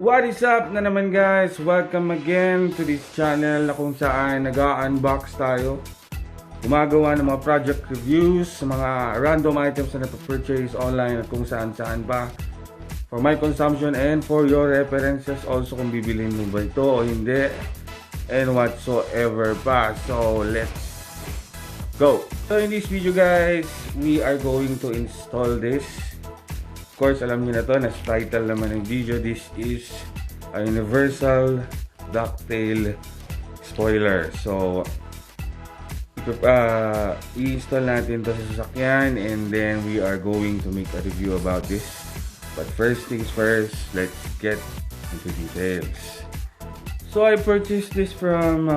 What is up na naman guys? Welcome again to this channel na kung saan nag-unbox tayo. Gumagawa ng mga project reviews sa mga random items na napapurchase online at kung saan pa. For my consumption and for your references also kung bibilhin mo ba ito o hindi. And whatsoever pa. So let's go! So in this video guys, we are going to install this. Of course, alam niyo na to, nasa title naman ng video, this is a universal ducktail spoiler. So, i-install natin to sa sasakyan and then we are going to make a review about this. But first things first, let's get into details. So, I purchased this from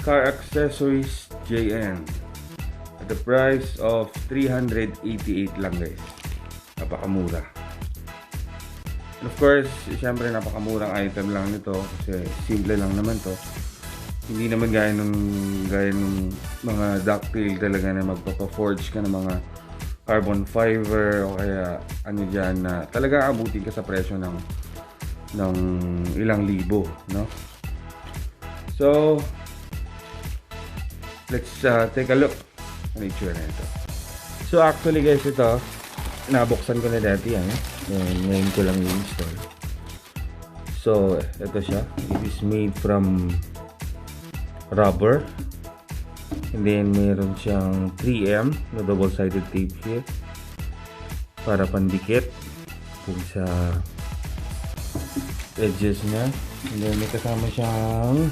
Car Accessories JN at the price of 388 lang guys. Napakamura. And of course, syempre napakamurang item lang nito kasi simple lang naman to. Hindi naman gaya ng mga ducktail talaga na magpapa-forge ka ng mga carbon fiber o kaya ano dyan na talaga abutin ka sa presyo ng ilang libo, no? So, let's take a look ang itsura na ito. So actually guys, ito nabuksan ko na dati yan. Ngayon ko lang i-install. So, ito siya. It is made from rubber. And then, meron siyang 3M na double-sided tape here para pandikit dun sa edges niya. And then, may kasama siyang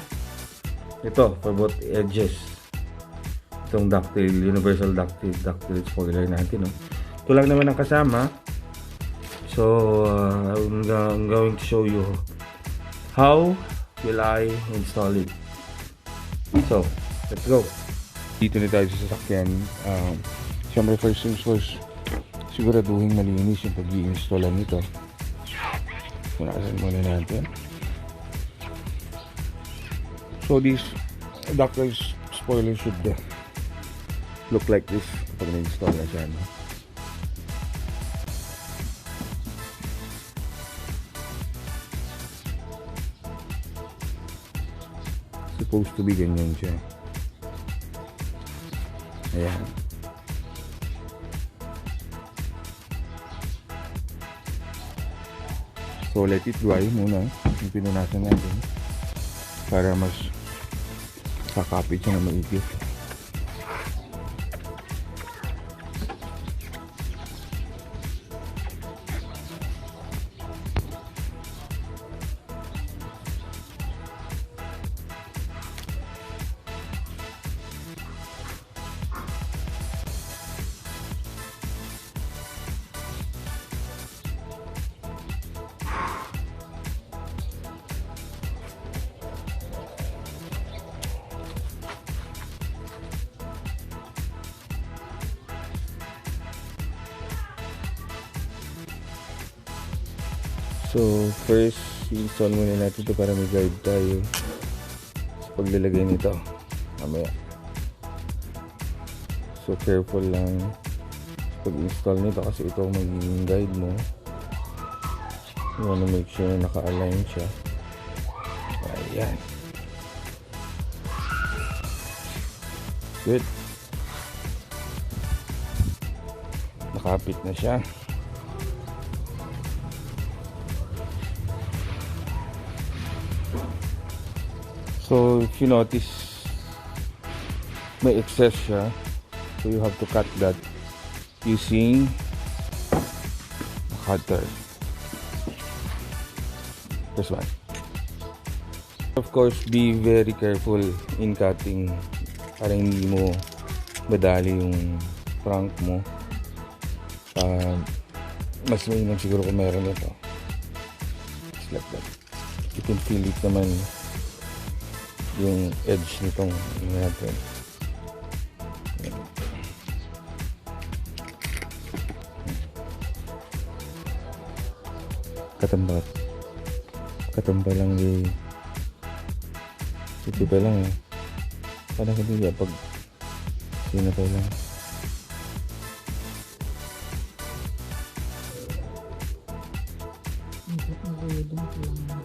ito, for both edges. Itong ducktail, universal ducktail spoiler natin, no? Ito lang naman ang kasama. So, I'm going to show you how will I install it. So, let's go. Dito na tayo sa sasakyan. Siyempre, first things first, siguraduhin malinis yung pag-i-installan nito. Punasan muna natin. So, this ducktail spoiler should look like this kapag na-install na siya, no? Supposed to be ganyan siya. Ayan. So let it dry muna yung pinunasan natin para mas kakapit siya na maigit. So, first, i-install muna natin ito para may guide tayo sa paglalagay nito. Mamaya. So, careful lang pag-install nito kasi ito ang magiging guide mo. You wanna make sure na naka-align siya. Ayan. Good. Nakapit na siya. So, if you notice, may excess siya. So, you have to cut that using a cutter. This one. Of course, be very careful in cutting para hindi mo madali yung crank mo. Mas mainam siguro kung meron ito. Just like that. You can feel it naman yung edge nitong natin. Katamba lang ito pa lang parang hindi pag sino pa lang Nagulong ko lang.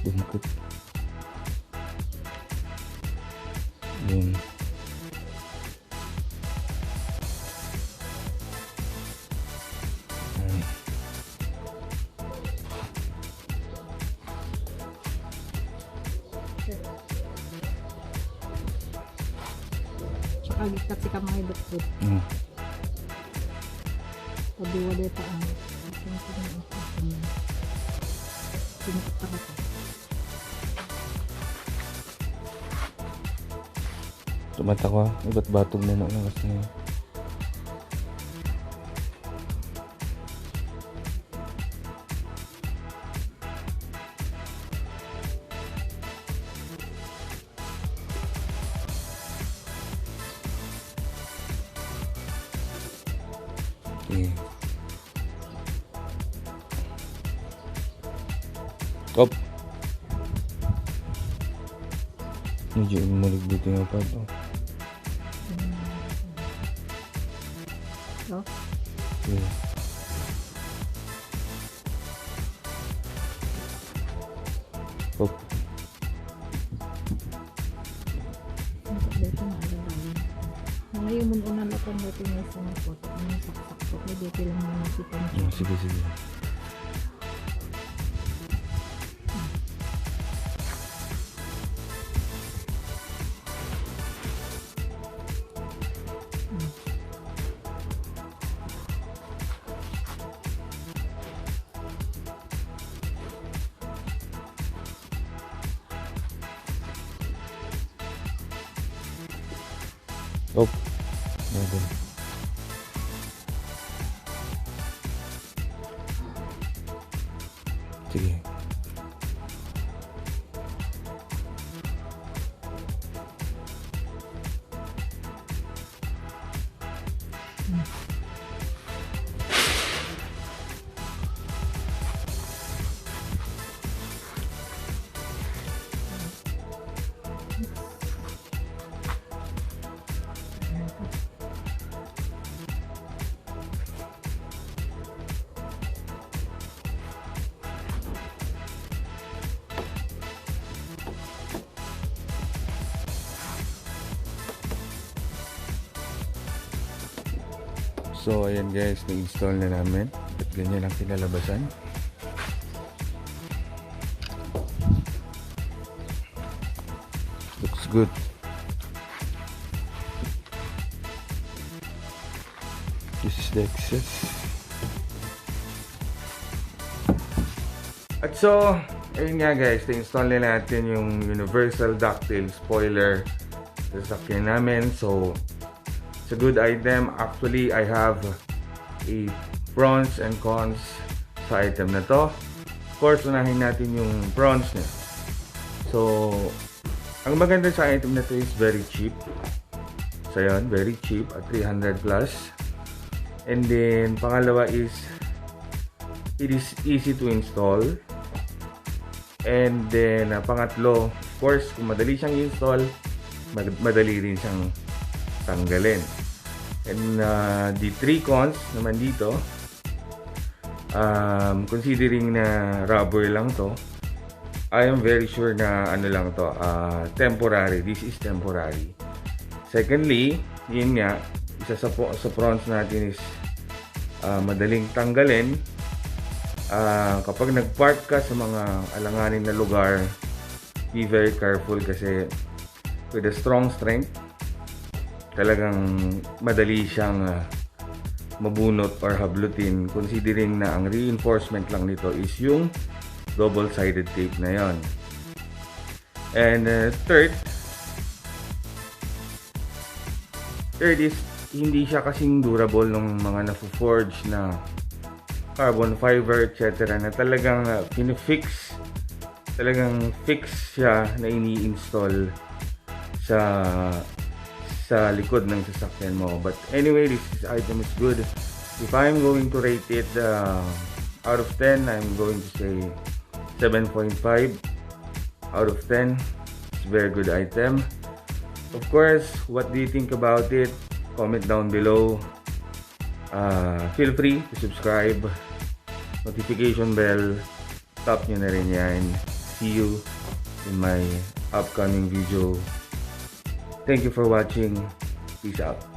Bumukit. Yun. Tsaka gikat si kamay doktor. Paduwa dito ang sinukat ako. Tumata ko, iba't batog mo na kasi okay. Op. Medyo umulig dito yung part. So, Okay. Op. dito na alam namin. Ngayon mo unang lapan dito may isang photo. Ang saksak ko. Dito lang mga nasipan siya. Sige, sige. Op. Meron. Sige. So ayan guys, na-install na namin at ganyan ang kinalabasan. Looks good. This is the excess. At so, ayun nga guys, na-install na natin yung universal ducktail spoiler sa sasakyan namin. So it's a good item. Actually, I have a pros and cons sa item na to. Of course, unahin natin yung pros niya. So, ang maganda sa item na to is very cheap. So, yun, very cheap at 300 plus. And then, pangalawa is it is easy to install. And then, pangatlo, of course, kung madali siyang install, madali rin siyang tanggalin. And the three cons naman dito, considering na rubber lang to, I am very sure na ano lang to, temporary. This is temporary. Secondly, yun nga, isa sa pros natin is madaling tanggalin. Kapag nagpark ka sa mga alanganin na lugar, be very careful kasi with a strong strength, talagang madali siyang mabunot or hablutin, considering na ang reinforcement lang nito is yung double-sided tape na yon. And third is hindi siya kasing durable ng mga na-forge na carbon fiber etc. na talagang talagang fix siya na ini-install sa likod ng sasakyan mo. But anyway, this item is good. If I'm going to rate it out of 10, I'm going to say 7.5 out of 10. It's a very good item. Of course, what do you think about it? Comment down below. Feel free to subscribe. Notification bell, tap nyo na rin yan. see you in my upcoming video. Thank you for watching. Peace out.